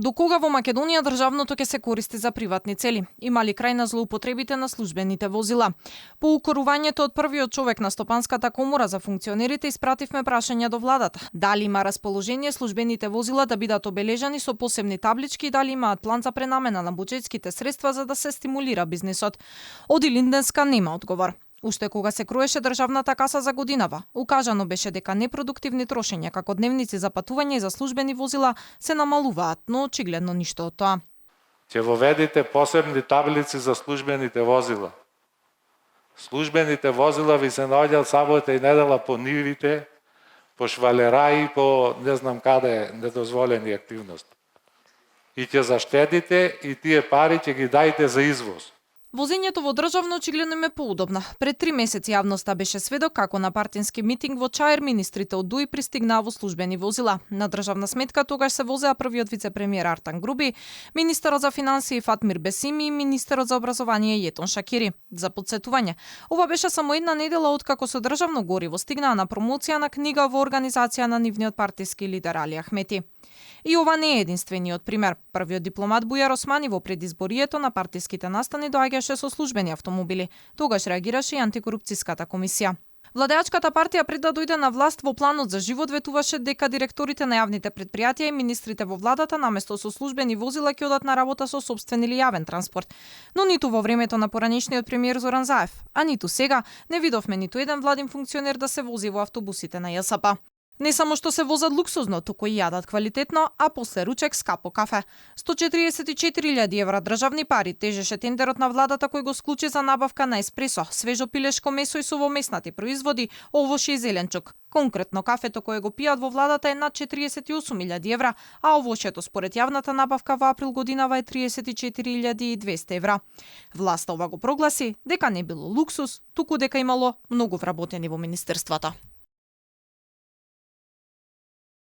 До кога во Македонија државното ќе се користи за приватни цели? Има ли крај на злоупотребите на службените возила? По укорувањето од првиот човек на Стопанската комора за функционерите испративме прашања до владата. Дали има расположение службените возила да бидат обележани со посебни таблички и дали имаат план за пренамена на буџетските средства за да се стимулира бизнисот? Од Илинденска нема одговор. Уште кога се кроеше државната каса за годинава, укажано беше дека непродуктивни трошења како дневници за патување и за службени возила се намалуваат, но очигледно ништо од тоа. Ќе воведите посебни таблици за службените возила. Службените возила ви се наоѓаат сабота и недела по нивите, по швалераи, по не знам каде недозволени активности. И ќе заштедите и тие пари ќе ги дајте за извоз. Возењето во државно очигледно им е поудобно. Пред 3 месеци јавноста беше сведок како на партински митинг во Чаир министрите од ДУИ пристигнаа во службени возила. На државна сметка тогаш се возеа првиот вице-премиер Артан Груби, министерот за финансии Фатмир Бесими и министерот за образование Јетон Шакири. За потсетување, ова беше само една недела откако со државно гориво стигнаа на промоција на книга во организација на нивниот партиски лидер Али Ахмети. И ова не е единствениот пример. Првиот дипломат Бујар Османи во предизборието на партиските настани доаѓаше со службени автомобили. Тогаш реагираше и антикорупцијската комисија. Владеачката партија пред да дојде на власт во планот за живот ветуваше дека директорите на јавните предпријатија и министрите во владата наместо со службени возила ќе одат на работа со сопствен или јавен транспорт. Но ниту во времето на поранешниот премиер Зоран Заев, а ниту сега не видовме ниту еден владин функционер да се вози во автобусите на ЈСП. Не само што се возат луксузно, туку и јадат квалитетно, а после ручек скапо кафе. 144.000 евра државни пари тежеше тендерот на владата кој го склучи за набавка на еспресо, свежо пилешко месо и сувомеснати производи, овош и зеленчук. Конкретно кафето кое го пијат во владата е над 48.000 евра, а овошето според јавната набавка во април годинава е 34.200 евра. Власта ова го прогласи дека не било луксус, туку дека имало многу вработени во министерствата.